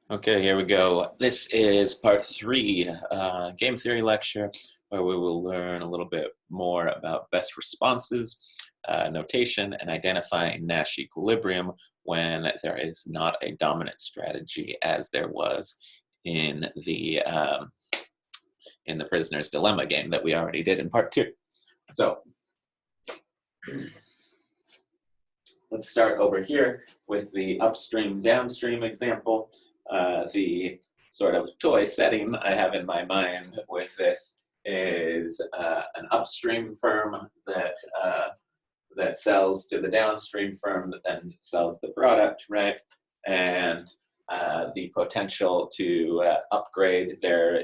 Okay, here we go. This is part 3, game theory lecture, where we will learn a little bit more about best responses, notation, and identifying Nash equilibrium when there is not a dominant strategy, as there was in the prisoner's dilemma game that we already did in part 2. So let's start over here with the upstream downstream example. The sort of toy setting I have in my mind with this is an upstream firm that sells to the downstream firm that then sells the product, right? And the potential to upgrade their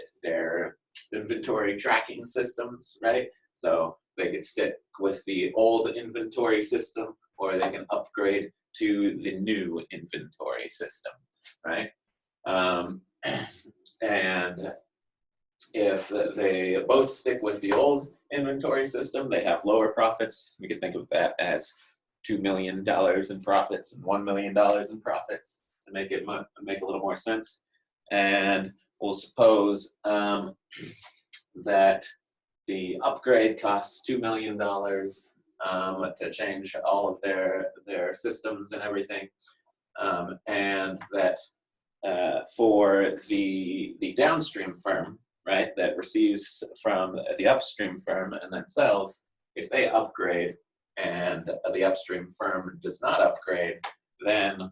inventory tracking systems, right? So they could stick with the old inventory system, or they can upgrade to the new inventory system, right? And if they both stick with the old inventory system, they have lower profits. We could think of that as $2 million in profits and $1 million in profits to make it make a little more sense. And we'll suppose that the upgrade costs $2 million to change all of their systems and everything, and that for the downstream firm, right, that receives from the upstream firm and then sells, if they upgrade and the upstream firm does not upgrade, then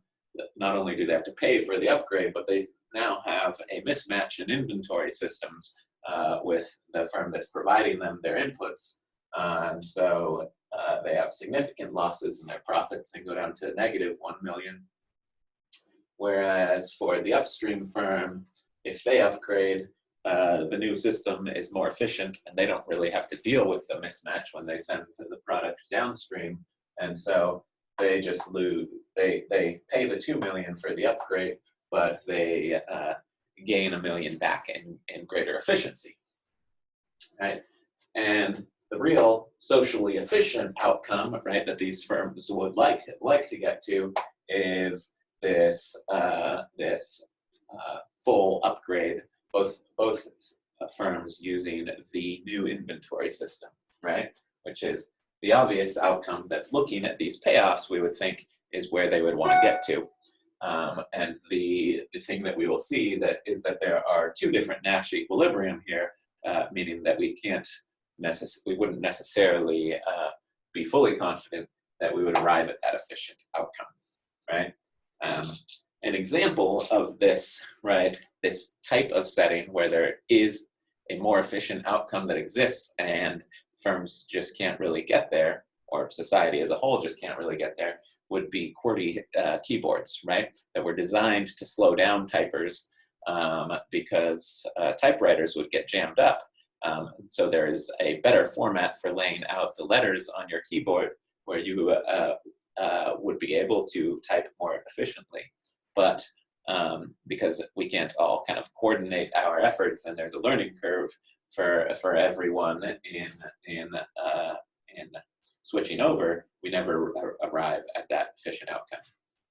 not only do they have to pay for the upgrade, but they now have a mismatch in inventory systems with the firm that's providing them their inputs. And so they have significant losses in their profits and go down to negative 1 million. Whereas for the upstream firm, if they upgrade, the new system is more efficient and they don't really have to deal with the mismatch when they send the product downstream. And so they just lose, they pay the 2 million for the upgrade, but they gain 1 million back in greater efficiency, right? And the real socially efficient outcome, right, that these firms would like to get to is this full upgrade, both firms using the new inventory system, right? Which is the obvious outcome that looking at these payoffs we would think is where they would want to get to. And the thing that we will see is that there are two different Nash equilibrium here, meaning that we wouldn't necessarily be fully confident that we would arrive at that efficient outcome, right? An example of this, right, this type of setting where there is a more efficient outcome that exists and firms just can't really get there, or society as a whole just can't really get there, would be QWERTY keyboards, right, that were designed to slow down typers because typewriters would get jammed up. So there is a better format for laying out the letters on your keyboard where you would be able to type more efficiently. But because we can't all kind of coordinate our efforts, and there's a learning curve for everyone in switching over, we never arrive at that efficient outcome.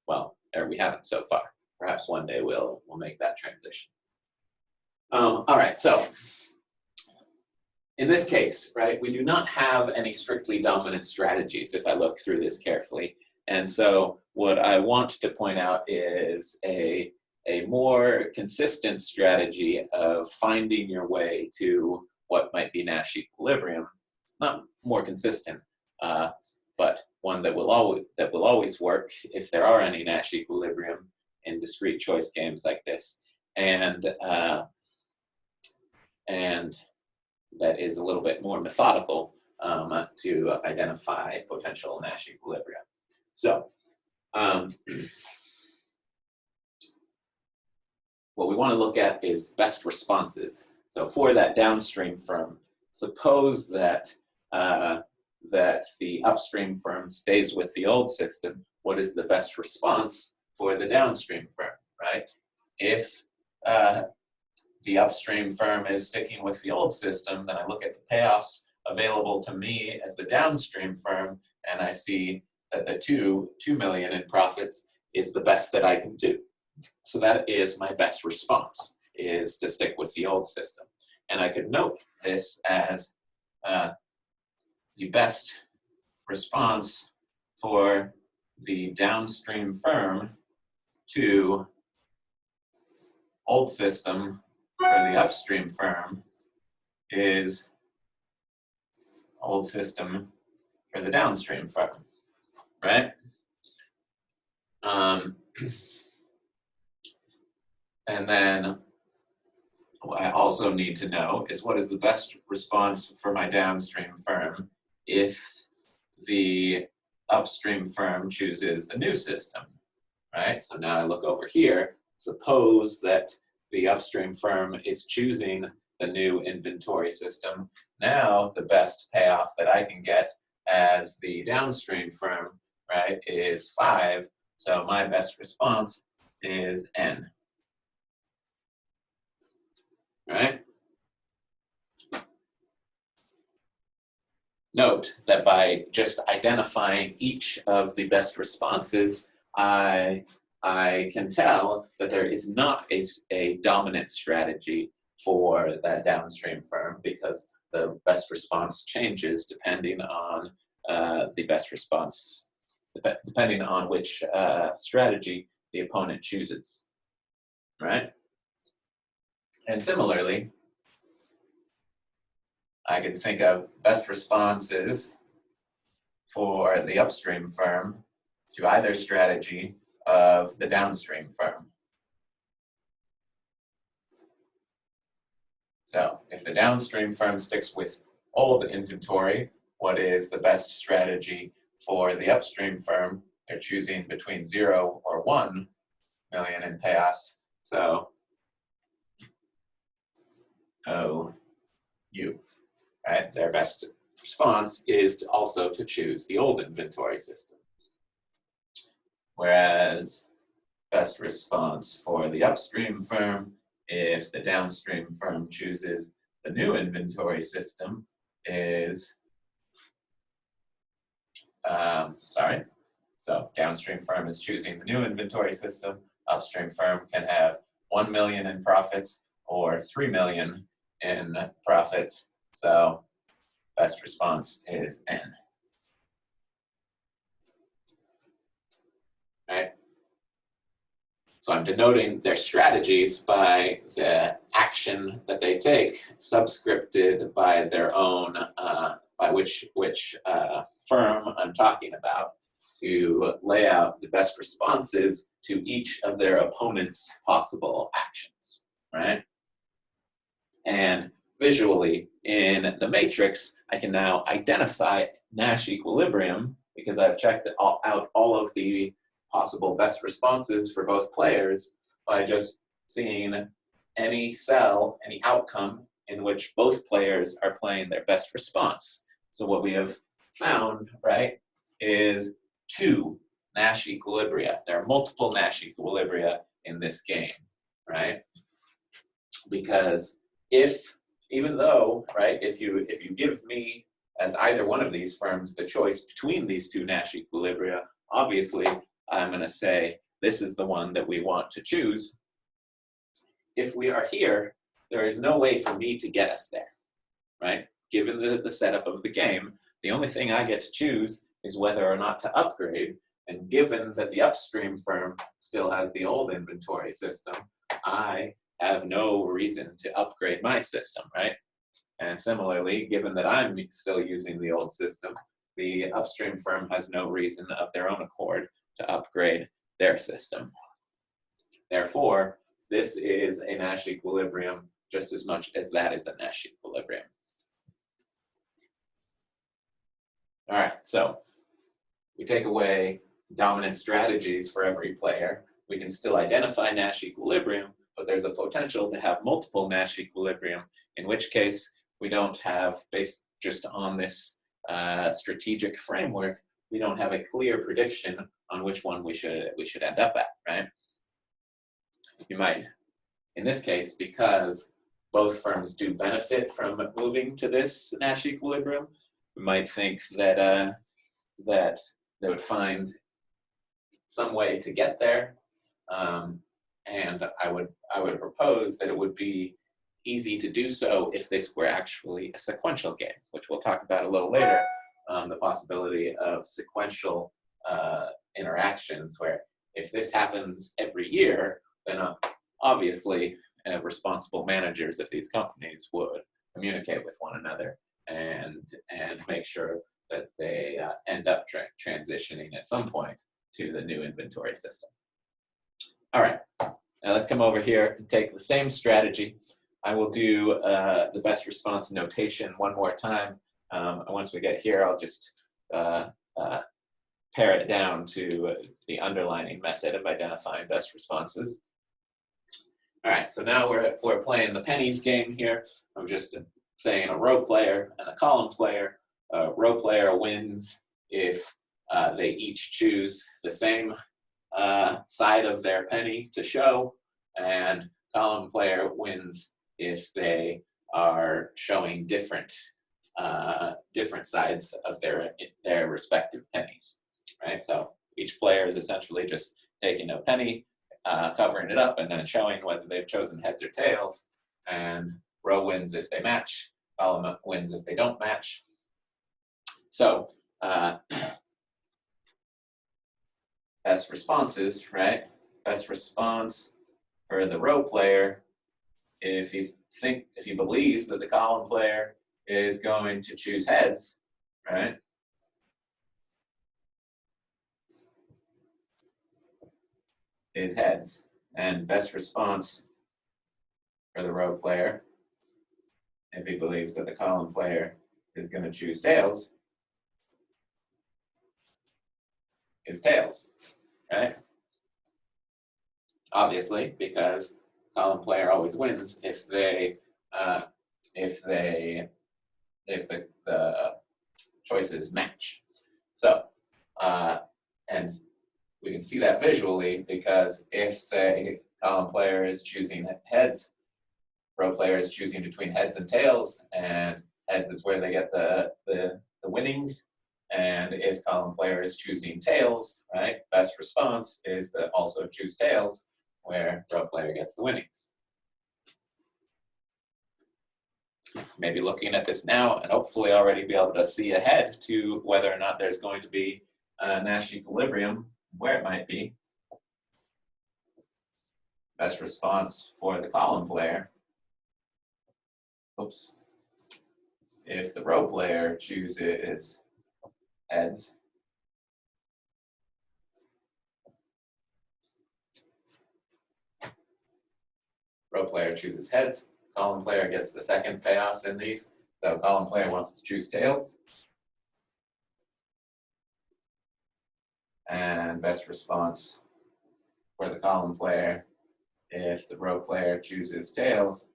Well, or we haven't so far. Perhaps one day we'll make that transition. All right, so in this case, right, we do not have any strictly dominant strategies if I look through this carefully. And so what I want to point out is a more consistent strategy of finding your way to what might be Nash equilibrium. Not more consistent, but one that will always work if there are any Nash equilibrium in discrete choice games like this, and that is a little bit more methodical to identify potential Nash equilibria. So what we want to look at is best responses. So for that downstream firm, suppose that the upstream firm stays with the old system. What is the best response for the downstream firm, right? If the upstream firm is sticking with the old system, then I look at the payoffs available to me as the downstream firm, and I see that the 2 million in profits is the best that I can do, So that is my best response, is to stick with the old system. And I could note this as the best response for the downstream firm to old system for the upstream firm is old system for the downstream firm, right? And then what I also need to know is what is the best response for my downstream firm if the upstream firm chooses the new system, right? So now I look over here. Suppose that the upstream firm is choosing the new inventory system. Now the best payoff that I can get as the downstream firm, right, is 5. So my best response is N, right? Note that by just identifying each of the best responses, I can tell that there is not a dominant strategy for that downstream firm, because the best response changes depending on the best response, depending on which strategy the opponent chooses, right? And similarly, I can think of best responses for the upstream firm to either strategy of the downstream firm. So if the downstream firm sticks with old inventory, what is the best strategy for the upstream firm? They're choosing between 0 or 1 million in payoffs. So OU, right? Their best response is also to choose the old inventory system. Whereas best response for the upstream firm, if the downstream firm chooses the new inventory system, is, so downstream firm is choosing the new inventory system, upstream firm can have 1 million in profits or 3 million in profits, so best response is N. Right? So I'm denoting their strategies by the action that they take, subscripted by their own, by which firm I'm talking about, to lay out the best responses to each of their opponent's possible actions, right? And visually in the matrix, I can now identify Nash equilibrium because I've checked out all of the possible best responses for both players by just seeing any cell, any outcome in which both players are playing their best response. So what we have found, right, is 2 Nash equilibria. There are multiple Nash equilibria in this game, right? Because even though, right, if you give me as either one of these firms the choice between these 2 Nash equilibria, obviously I'm going to say this is the one that we want to choose. If we are here, there is no way for me to get us there, right? Given the setup of the game, the only thing I get to choose is whether or not to upgrade. And given that the upstream firm still has the old inventory system, I have no reason to upgrade my system, right? And similarly, given that I'm still using the old system, the upstream firm has no reason of their own accord to upgrade their system. Therefore, this is a Nash equilibrium just as much as that is a Nash equilibrium. All right, so we take away dominant strategies for every player. We can still identify Nash equilibrium, but there's a potential to have multiple Nash equilibrium, in which case we don't have, based just on this strategic framework, we don't have a clear prediction on which one we should end up at, right? You might, in this case, because both firms do benefit from moving to this Nash equilibrium, we might think that that they would find some way to get there. and I would propose that it would be easy to do so if this were actually a sequential game, which we'll talk about a little later, the possibility of sequential interactions where if this happens every year, then obviously responsible managers of these companies would communicate with one another and make sure that they end up transitioning at some point to the new inventory system. All right, now let's come over here and take the same strategy. I will do the best response notation one more time. And once we get here, I'll just pare it down to the underlining method of identifying best responses. All right, so now we're playing the pennies game here. I'm just saying a row player and a column player. Row player wins if they each choose the same side of their penny to show, and column player wins if they are showing different sides of their respective pennies, right? So each player is essentially just taking a penny, covering it up, and then showing whether they've chosen heads or tails. And row wins if they match, column wins if they don't match. So best responses, right? Best response for the row player, if he believes that the column player is going to choose heads, right? Is heads. And best response for the row player, if he believes that the column player is going to choose tails, is tails, right? Obviously, because column player always wins if the choices match. So, and we can see that visually because if, say, column player is choosing heads, row player is choosing between heads and tails, and heads is where they get the winnings. And if column player is choosing tails, right, best response is to also choose tails, where row player gets the winnings. Maybe looking at this now and hopefully already be able to see ahead to whether or not there's going to be a Nash equilibrium, where it might be. Best response for the column player. Oops. If the row player chooses heads, row player chooses heads, column player gets the second payoffs in these. So column player wants to choose tails. And best response for the column player, if the row player chooses tails,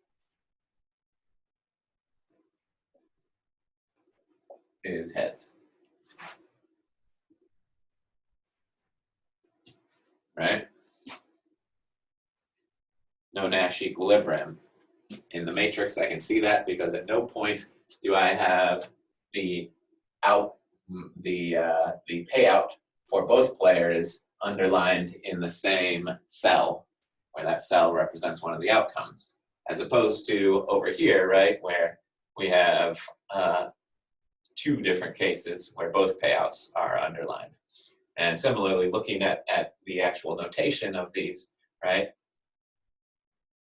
is heads. Right? No Nash equilibrium. In the matrix, I can see that because at no point do I have the payout for both players underlined in the same cell, where that cell represents one of the outcomes, as opposed to over here, right, where we have two different cases where both payouts are underlined. And similarly, looking at the actual notation of these, right,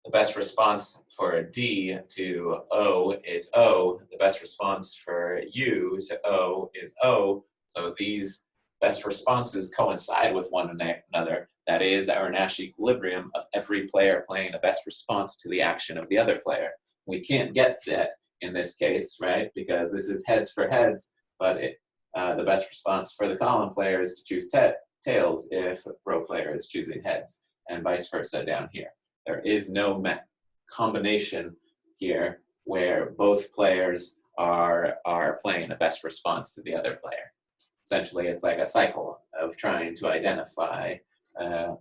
the best response for D to O is O. The best response for U to O is O. So these best responses coincide with one another. That is our Nash equilibrium of every player playing a best response to the action of the other player. We can't get that in this case, right? Because this is heads for heads, but the best response for the column player is to choose tails if row player is choosing heads, and vice versa down here. There is no combination here where both players are playing a best response to the other player. Essentially, it's like a cycle of trying to identify a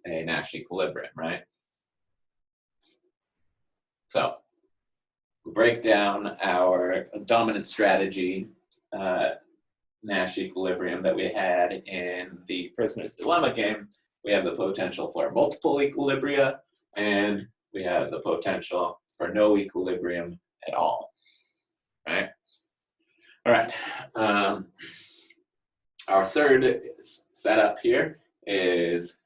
Nash equilibrium, right? So we break down our dominant strategy Nash equilibrium that we had in the Prisoner's Dilemma game. we have the potential for multiple equilibria, and we have the potential for no equilibrium at all, right? All right. Our third setup here is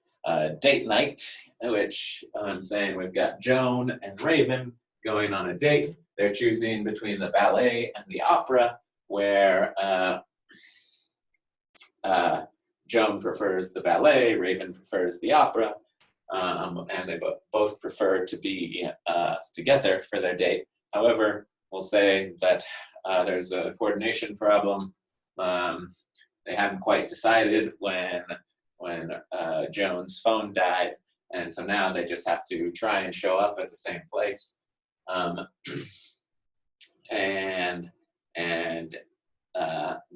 date night, which I'm saying we've got Joan and Raven going on a date. They're choosing between the ballet and the opera, where Joan prefers the ballet, Raven prefers the opera, and they both prefer to be together for their date. However, we'll say that there's a coordination problem. They hadn't quite decided when Joan's phone died, and so now they just have to try and show up at the same place, and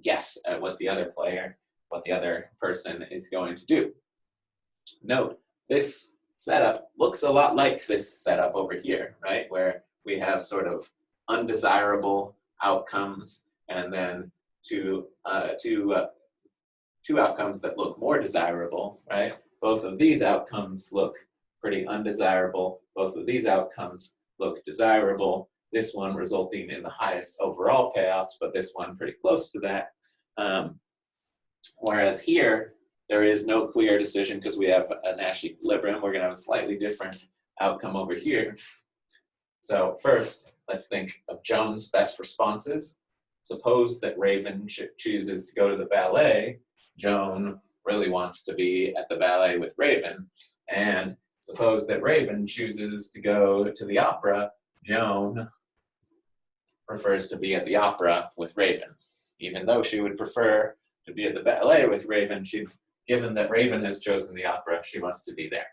guess at what the other person is going to do. Note, this setup looks a lot like this setup over here, right? Where we have sort of undesirable outcomes and then two outcomes that look more desirable, right? Both of these outcomes look pretty undesirable. Both of these outcomes look desirable. This one resulting in the highest overall payoffs, but this one pretty close to that. Whereas here, there is no clear decision because we have a Nash equilibrium. We're going to have a slightly different outcome over here. So first, let's think of Joan's best responses. Suppose that Raven chooses to go to the ballet. Joan really wants to be at the ballet with Raven. And suppose that Raven chooses to go to the opera. Joan prefers to be at the opera with Raven. Even though she would prefer to be at the ballet with Raven, given that Raven has chosen the opera, she wants to be there,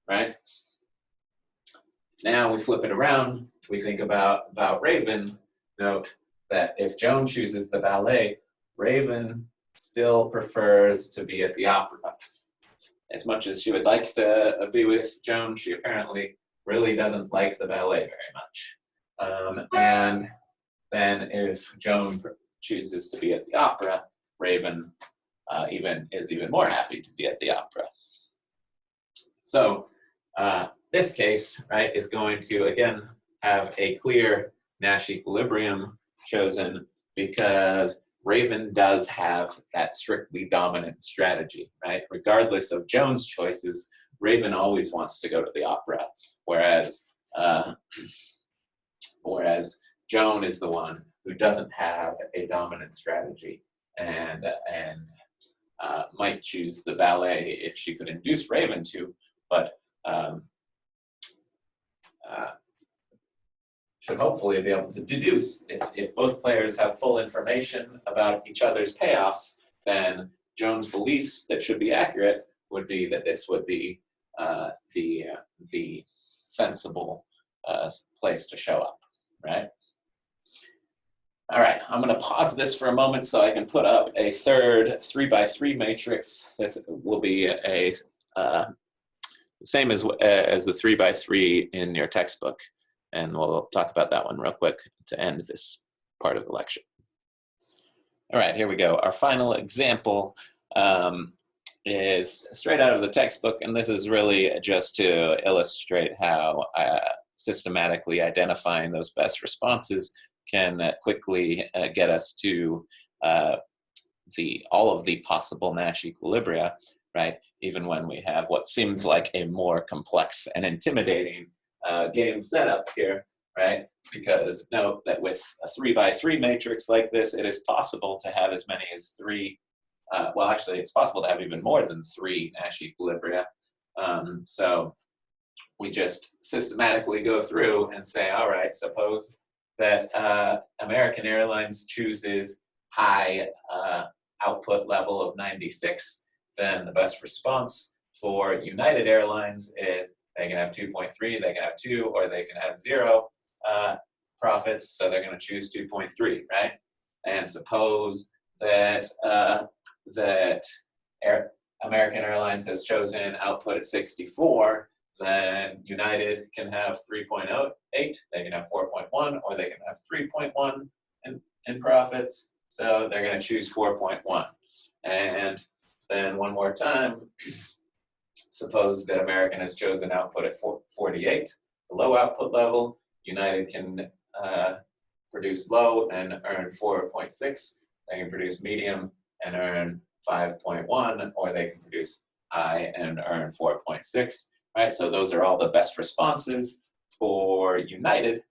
right? Now we flip it around. We think about Raven. Note that if Joan chooses the ballet, Raven still prefers to be at the opera. As much as she would like to be with Joan, she apparently really doesn't like the ballet very much. And then if Joan chooses to be at the opera, Raven is even more happy to be at the opera. So this case, right, is going to, again, have a clear Nash equilibrium chosen because Raven does have that strictly dominant strategy, right? Regardless of Joan's choices, Raven always wants to go to the opera, whereas Joan is the one who doesn't have a dominant strategy and might choose the ballet if she could induce Raven to, but should hopefully be able to deduce if both players have full information about each other's payoffs, then Joan's beliefs that should be accurate would be that this would be the sensible place to show up, right? All right, I'm going to pause this for a moment so I can put up a third 3x3 matrix. This will be the same as the 3x3 in your textbook, and we'll talk about that one real quick to end this part of the lecture. All right, here we go. Our final example is straight out of the textbook, and this is really just to illustrate how systematically identifying those best responses can quickly get us to all of the possible Nash equilibria, right? Even when we have what seems like a more complex and intimidating game setup here, right? Because note that with a 3x3 matrix like this, it is possible to have as many as three, well, actually, it's possible to have even more than three Nash equilibria. So we just systematically go through and say, all right, suppose that American Airlines chooses high output level of 96, then the best response for United Airlines is they can have 2.3, they can have 2, or they can have 0 profits, so they're going to choose 2.3, right? And suppose that American Airlines has chosen output at 64, then United can have 3.08, they can have 4.1, or they can have 3.1 in profits, so they're going to choose 4.1. And then one more time, suppose that American has chosen output at 48, the low output level. United can produce low and earn 4.6. They can produce medium and earn 5.1, or they can produce high and earn 4.6, right? So those are all the best responses for United.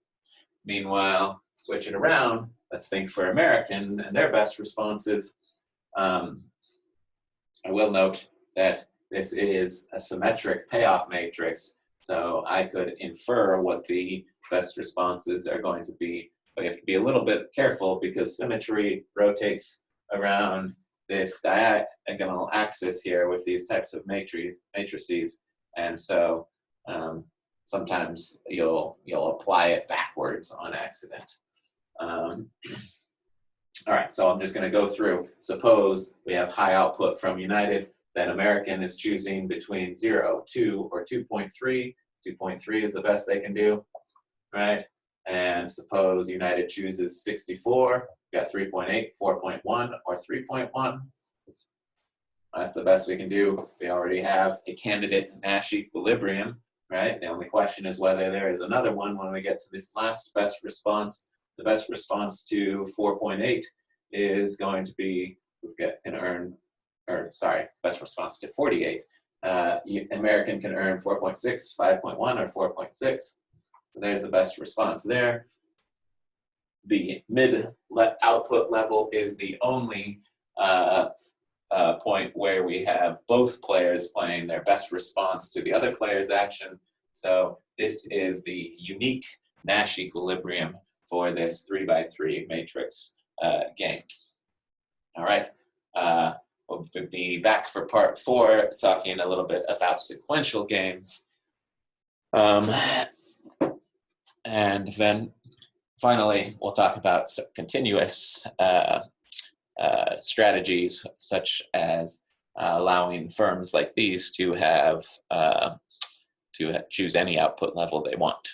Meanwhile, switch it around, let's think for American and their best responses. I will note that this is a symmetric payoff matrix, so I could infer what the best responses are going to be, but you have to be a little bit careful because symmetry rotates around this diagonal axis here with these types of matrices, and so sometimes you'll apply it backwards on accident. All right, so I'm just going to go through. Suppose we have high output from United, then American is choosing between 0, 2, or 2.3. 2.3 is the best they can do, right? And suppose United chooses 64, we got 3.8, 4.1, or 3.1. That's the best we can do. We already have a candidate Nash equilibrium, right? The only question is whether there is another one when we get to this last best response. The best response to 4.8 is going to be, best response to 48. American can earn 4.6, 5.1, or 4.6. So there's the best response there. The mid output level is the only point where we have both players playing their best response to the other player's action. So this is the unique Nash equilibrium for this 3x3 matrix game. All right, we'll be back for part 4, talking a little bit about sequential games. And then finally, we'll talk about continuous strategies, such as allowing firms like these to have to choose any output level they want.